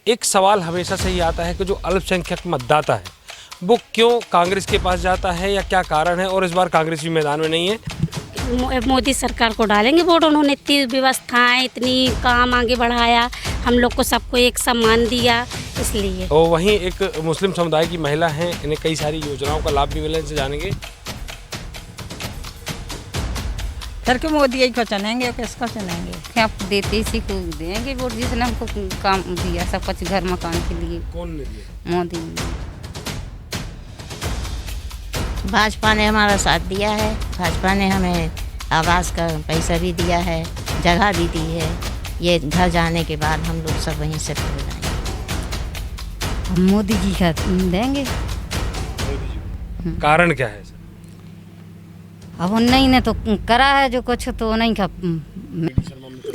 एक सवाल हमेशा से ही आता है कि जो अल्पसंख्यक मतदाता है वो क्यों कांग्रेस के पास जाता है या क्या कारण है, और इस बार कांग्रेस भी मैदान में नहीं है। मोदी सरकार को डालेंगे वोट। उन्होंने इतनी व्यवस्थाएं, इतनी काम आगे बढ़ाया, हम लोग को सबको एक सम्मान दिया, इसलिए। और वहीं एक मुस्लिम समुदाय की महिला हैं, इन्हें कई सारी योजनाओं का लाभ भी मिला, इनसे जानेंगे। फिर क्यों मोदी यही को चुनेंगे, किसको चुनेंगे? क्या देते इसी को देंगे वोट जिसने हमको काम दिया, सब कुछ घर मकान के लिए। कौन ने दिया? मोदी ने। भाजपा ने हमारा साथ दिया है। भाजपा ने हमें आवास का पैसा भी दिया है, जगह भी दी है। ये घर जाने के बाद हम लोग सब वहीं से हो जाएंगे। मोदी जी का देंगे। कारण क्या है? अब उन्हीं ने तो करा है जो कुछ, तो उन्हीं का।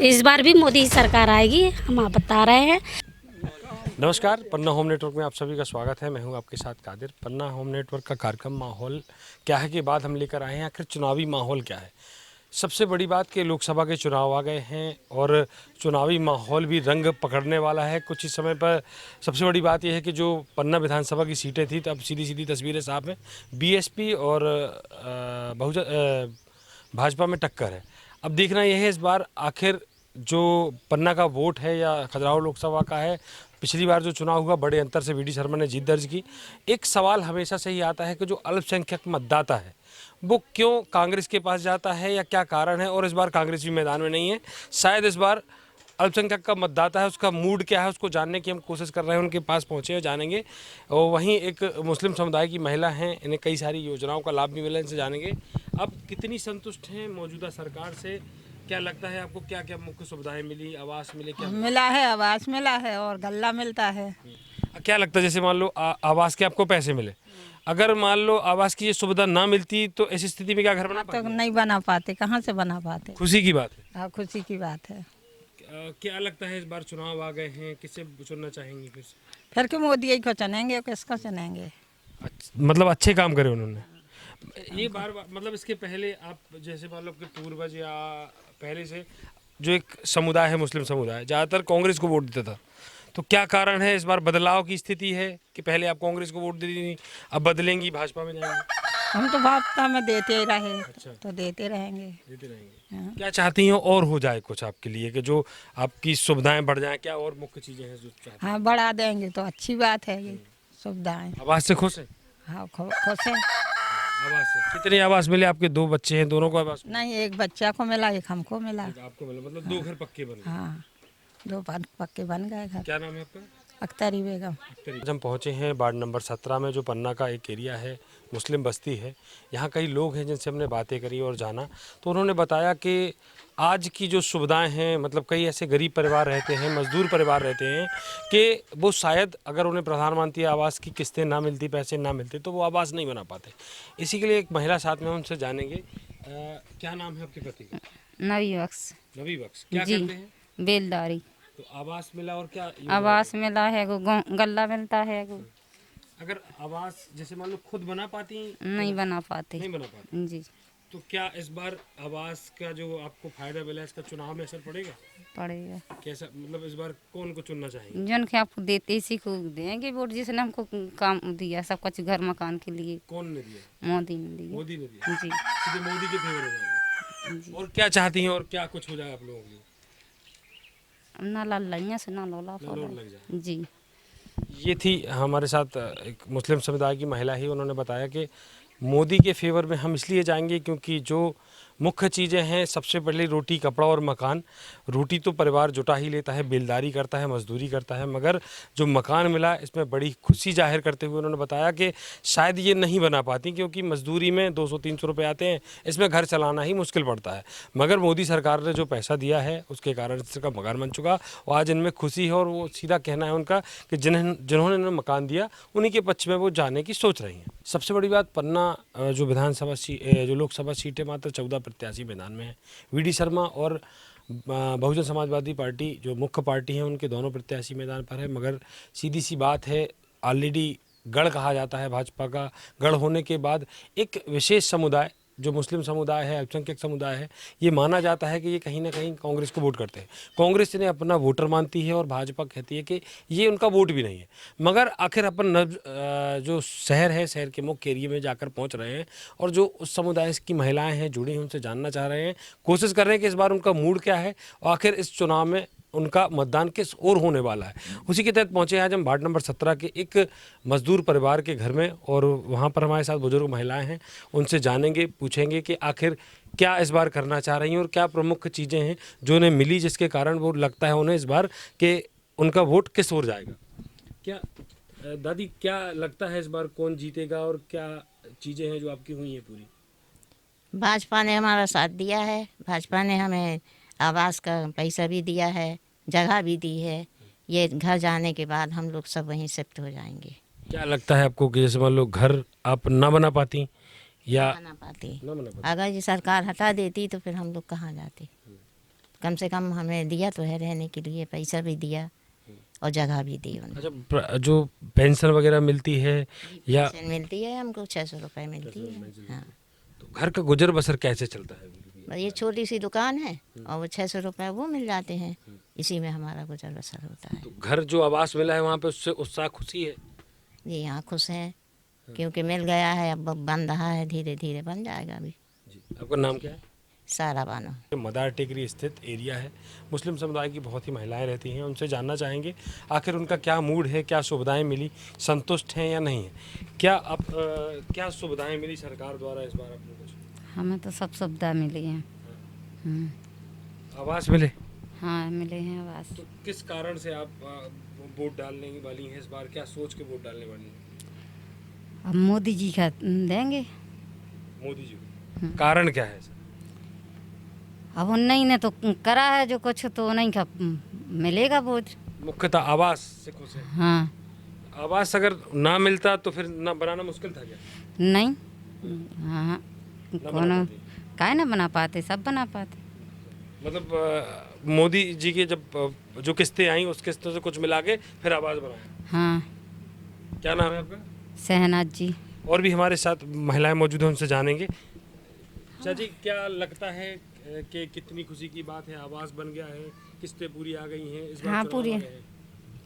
इस बार भी मोदी सरकार आएगी, हम आप बता रहे हैं। नमस्कार, पन्ना होम नेटवर्क में आप सभी का स्वागत है। मैं हूं आपके साथ कादिर। पन्ना होम नेटवर्क का कार्यक्रम माहौल क्या है के बाद हम लेकर आए हैं आखिर चुनावी माहौल क्या है। सबसे बड़ी बात कि लोकसभा के चुनाव आ गए हैं और चुनावी माहौल भी रंग पकड़ने वाला है कुछ ही समय पर। सबसे बड़ी बात यह है कि जो पन्ना विधानसभा की सीटें थी, तो अब सीधी सीधी तस्वीरें साफ हैं। बीएसपी और भाजपा में टक्कर है। अब देखना यह है इस बार आखिर जो पन्ना का वोट है या खजुराहो लोकसभा का है। पिछली बार जो चुनाव हुआ बड़े अंतर से वी.डी. शर्मा ने जीत दर्ज की। एक सवाल हमेशा से ही आता है कि जो अल्पसंख्यक मतदाता है वो क्यों कांग्रेस के पास जाता है या क्या कारण है, और इस बार कांग्रेस भी मैदान में नहीं है। शायद इस बार अल्पसंख्यक का मतदाता है, उसका मूड क्या है, उसको जानने की हम कोशिश कर रहे हैं। उनके पास पहुँचे और जानेंगे। और वहीं एक मुस्लिम समुदाय की महिला हैं, इन्हें कई सारी योजनाओं का लाभ भी मिला, इनसे जानेंगे। अब कितनी संतुष्ट हैं मौजूदा सरकार से, क्या लगता है आपको, क्या क्या मुख्य सुविधाएं मिली, आवास मिले, क्या मिला है? आवास मिला है और गल्ला मिलता है। क्या लगता है? जैसे मान लो आवास के आपको पैसे मिले, अगर मान लो आवास की ये सुविधा ना मिलती तो ऐसी स्थिति में क्या घर बना तो पाते? नहीं बना पाते, कहाँ से बना पाते? खुशी की बात है। हाँ, खुशी की बात है। क्या लगता है इस बार चुनाव आ गए हैं, किसे चुनना चाहेंगे फिर क्यों मोदी यही को चुनेंगे, किसको चुनेंगे? मतलब अच्छे काम करे उन्होंने ये बार मतलब इसके पहले आप जैसे मान लो कि पूर्वज या पहले से जो एक समुदाय है, मुस्लिम समुदाय, ज़्यादातर कांग्रेस को वोट देता था, तो क्या कारण है इस बार बदलाव की स्थिति है कि पहले आप कांग्रेस को वोट देती थी, अब बदलेंगी, भाजपा में जाएंगी? हम तो भाजपा में देते ही रहे। अच्छा। तो देते रहेंगे। हाँ। क्या चाहती हैं और हो जाए कुछ आपके लिए कि जो आपकी सुविधाएं बढ़ जाएं? क्या और मुख्य चीजें हैं जो चाहती हैं? हाँ, बढ़ा देंगे तो अच्छी बात है। ये सुविधाएं। आवास से खुश है? हाँ, खुश है। आवास से कितने आवास मिले? आपके दो बच्चे हैं, दोनों को आवास नहीं, एक बच्चा को मिला, एक हमको मिला। आपको मिला, मतलब दो घर पक्के बन गए। हाँ, दो पक्के बन गए घर। क्या नाम है आपका? अख्तरी बेगम। आज हम पहुँचे हैं वार्ड नंबर 17 में, जो पन्ना का एक एरिया है, मुस्लिम बस्ती है। यहाँ कई लोग हैं जिनसे हमने बातें करी और जाना, तो उन्होंने बताया कि आज की जो सुविधाएं हैं, मतलब कई ऐसे गरीब परिवार रहते हैं, मजदूर परिवार रहते हैं कि वो शायद अगर उन्हें प्रधानमंत्री आवास की किस्तें ना मिलती, पैसे ना मिलते, तो वो आवास नहीं बना पाते। इसी के लिए एक महिला साथ में उनसे जानेंगे। क्या नाम है आपके पति का? नबी बख्श। नबी बख्श। क्या जी, करते हैं? बेलदारी। तो आवास मिला और क्या आवास मिला है, गल्ला मिलता है। अगर आवास जैसे मान लो खुद बना पाती? नहीं बना पाते। नहीं बना पाते। जी, तो क्या इस बार आवास का जो आपको फायदा मिला, इसका चुनाव में असर पड़ेगा? पड़ेगा। कैसा, मतलब इस बार कौन को चुनना चाहेंगे? जन के आपको देते इसी को देंगे वोट जिसने हमको काम दिया, सब कुछ घर मकान के लिए। कौन ने दिया? मोदी ने दिया। मोदी ने दिया। जी, सीधे मोदी के फेवर हो जाएंगे। और क्या चाहती हैं और क्या कुछ हो जाए आप लोगों के लिए? ना लल्ला से ना लोला लोन लग जाए। जी। ये थी हमारे साथ एक मुस्लिम समुदाय की महिला ही। उन्होंने बताया कि मोदी के फेवर में हम इसलिए जाएंगे क्योंकि जो मुख्य चीज़ें हैं, सबसे पहले रोटी, कपड़ा और मकान। रोटी तो परिवार जुटा ही लेता है, बेलदारी करता है, मजदूरी करता है, मगर जो मकान मिला इसमें बड़ी खुशी जाहिर करते हुए उन्होंने बताया कि शायद ये नहीं बना पाती क्योंकि मजदूरी में 200-300 रुपये आते हैं, इसमें घर चलाना ही मुश्किल पड़ता है। मगर मोदी सरकार ने जो पैसा दिया है उसके कारण इसका मकान बन चुका और आज इनमें खुशी है। और वो सीधा कहना है उनका कि जिन्होंने इन्हें मकान दिया उन्हीं के पक्ष में वो जाने की सोच रही हैं। सबसे बड़ी बात, पन्ना जो विधानसभा जो लोकसभा सीटें मात्र 14 प्रत्याशी मैदान में हैं। वी.डी. शर्मा और बहुजन समाजवादी पार्टी जो मुख्य पार्टी हैं उनके दोनों प्रत्याशी मैदान पर है। मगर सीधी सी बात है, ऑलरेडी गढ़ कहा जाता है भाजपा का। गढ़ होने के बाद एक विशेष समुदाय जो मुस्लिम समुदाय है, अल्पसंख्यक समुदाय है, ये माना जाता है कि ये कहीं ना कहीं कांग्रेस को वोट करते हैं। कांग्रेस इन्हें अपना वोटर मानती है और भाजपा कहती है कि ये उनका वोट भी नहीं है। मगर आखिर अपन जो शहर है, शहर के मुख्य एरिया में जाकर पहुंच रहे हैं और जो उस समुदाय की महिलाएं हैं जुड़ी हैं, उनसे जानना चाह रहे हैं, कोशिश कर रहे हैं कि इस बार उनका मूड क्या है और आखिर इस चुनाव में उनका मतदान किस ओर होने वाला है। उसी के तहत पहुंचे आज हम वार्ड नंबर 17 के एक मजदूर परिवार के घर में और वहां पर हमारे साथ बुजुर्ग महिलाएं हैं। उनसे जानेंगे, पूछेंगे कि आखिर क्या इस बार करना चाह रही हैं और क्या प्रमुख चीज़ें हैं जो उन्हें मिली जिसके कारण वो लगता है उन्हें इस बार कि उनका वोट किस ओर जाएगा। क्या दादी, क्या लगता है इस बार कौन जीतेगा और क्या चीज़ें हैं जो आपकी हुई हैं पूरी? भाजपा ने हमारा साथ दिया है। भाजपा ने हमें आवास का पैसा भी दिया है, जगह भी दी है। ये घर जाने के बाद हम लोग सब वहीं शिफ्ट हो जाएंगे। क्या लगता है आपको कि जैसे मान लो घर आप ना बना पाती या बना पाती, ना बना पाती? अगर ये सरकार हटा देती तो फिर हम लोग कहाँ जाते। कम से कम हमें दिया तो है रहने के लिए, पैसा भी दिया और जगह भी दी उन्होंने। अच्छा, जो पेंशन वगैरह मिलती है या पेंशन मिलती है हमको, 600 रुपये मिलती है। हाँ, तो घर का गुजर बसर कैसे चलता है? बस ये छोटी सी दुकान है और वो 600 रुपये वो मिल जाते हैं, इसी में हमारा गुजर बसर होता है। तो घर जो आवास मिला है वहाँ पे उससे उत्साह, खुशी है? ये यहाँ खुश हैं क्योंकि मिल गया है, अब बन रहा है, धीरे धीरे बन जाएगा अभी। जी, आपका नाम क्या है? सारा बानो। मदार टेकरी स्थित एरिया है, मुस्लिम समुदाय की बहुत ही महिलाएं रहती हैं। उनसे जानना चाहेंगे आखिर उनका क्या मूड है, क्या सुविधाएं मिली, संतुष्ट हैं या नहीं है। क्या आप क्या सुविधाएं मिली सरकार द्वारा इस बार आपको? कुछ हमें तो सब सुविधा मिली है। आवास मिले? हाँ, मिले हैं आवास। तो किस कारण से आप वोट डालने वाली हैं इस बार? क्या सोच के वोट डालने वाली हैं? अब मोदी जी का देंगे। मोदी जी को। कारण क्या है सर? अब उन्हीं ने तो करा है जो कुछ, तो उन्हीं का मिलेगा वोट। मुख्यतः आवास से खुश है। हाँ। आवास अगर ना मिलता तो फिर ना बनाना मुश्किल था क्या? नहीं, हाँ, ना कौन बना पाते? काहे ना बना पाते, सब बना पाते। मतलब मोदी जी के जब जो किस्तें आई उस किस्तों से कुछ मिला के फिर आवास बनाया। हाँ। क्या नाम है आपका? शहनाज जी। और भी हमारे साथ महिलाएं मौजूद हैं, उनसे जानेंगे। चाची, क्या लगता है कि कितनी खुशी की बात है, आवास बन गया है, किस्तें पूरी आ गई हैं इस बार? हाँ, चुनाव पूरी आ गए हैं।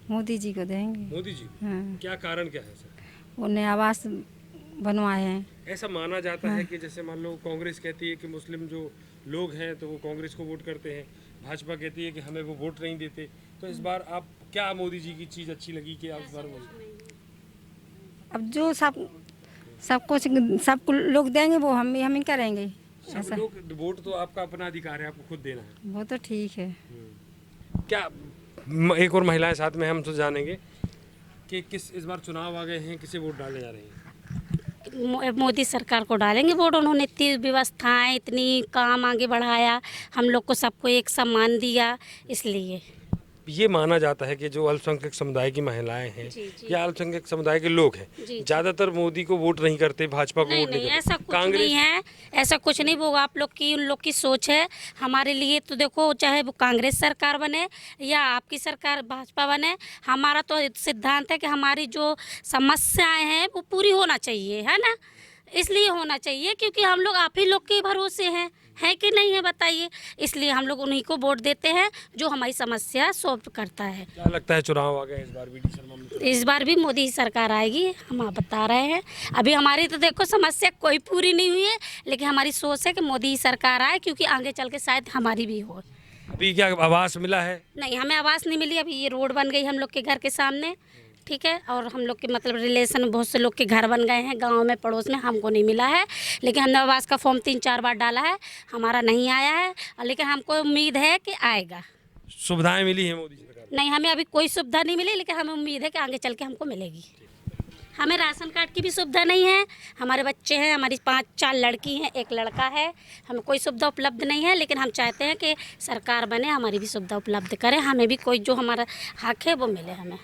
मोदी जी को देंगे। मोदी जी को। हाँ, क्या कारण क्या है सर? उन्हें आवास बनवाए हैं। ऐसा माना जाता है कि जैसे मान लो कांग्रेस कहती है कि मुस्लिम जो लोग हैं तो वो कांग्रेस को वोट करते हैं, भाजपा कहती है कि हमें वो वोट नहीं देते। तो इस बार आप क्या मोदी जी की चीज़ अच्छी लगी कि आप इस बार अब जो सब कुछ सब लोग देंगे वो हम ही करेंगे। सब लोग? वोट तो आपका अपना अधिकार है, आपको खुद देना है। वो तो ठीक है। क्या एक और महिलाएं साथ में हम तो जानेंगे कि किस इस बार चुनाव आ गए हैं, किसे वोट डालने जा रही हैं? मोदी सरकार को डालेंगे वोट। उन्होंने इतनी व्यवस्थाएं, इतनी काम आगे बढ़ाया, हम लोग को सबको एक सम्मान दिया, इसलिए। ये माना जाता है कि जो अल्पसंख्यक समुदाय की महिलाएं हैं या अल्पसंख्यक समुदाय के लोग हैं, ज्यादातर मोदी को वोट नहीं करते, भाजपा को वोट नहीं करते। ऐसा कुछ नहीं है, ऐसा कुछ नहीं। वो आप लोग की, उन लोग की सोच है। हमारे लिए तो देखो, चाहे वो कांग्रेस सरकार बने या आपकी सरकार भाजपा बने, हमारा तो सिद्धांत है कि हमारी जो समस्याएं हैं वो पूरी होना चाहिए, है ना। इसलिए होना चाहिए क्योंकि हम लोग आप ही लोग के भरोसे हैं कि नहीं है, बताइए। इसलिए हम लोग उन्हीं को वोट देते हैं जो हमारी समस्या सॉल्व करता है। क्या लगता है चुनाव आ गए इस बार वीडी शर्मा में? इस बार भी मोदी ही सरकार आएगी, हम आप बता रहे हैं। अभी हमारी तो देखो समस्या कोई पूरी नहीं हुई है, लेकिन हमारी सोच है कि मोदी ही सरकार आए, क्योंकि आगे चल के शायद हमारी भी हो। अभी क्या आवास मिला है? नहीं, हमें आवास नहीं मिली। अभी ये रोड बन गई हम लोग के घर के सामने, ठीक है। और हम लोग के मतलब रिलेशन बहुत से लोग के घर बन गए हैं गांव में, पड़ोस में, हमको नहीं मिला है। लेकिन हमने आवास का फॉर्म 3-4 बार डाला है, हमारा नहीं आया है। लेकिन हमको उम्मीद है कि आएगा। सुविधाएं मिली हैं मोदी सरकार? नहीं, हमें अभी कोई सुविधा नहीं मिली, लेकिन हमें उम्मीद है कि आगे चल के हमको मिलेगी। हमें राशन कार्ड की भी सुविधा नहीं है। हमारे बच्चे हैं, हमारी 5-4 लड़की हैं, 1 लड़का है। हमें कोई सुविधा उपलब्ध नहीं है, लेकिन हम चाहते हैं कि सरकार बने, हमारी भी सुविधा उपलब्ध करे, हमें भी कोई जो हमारा हक है वो मिले हमें।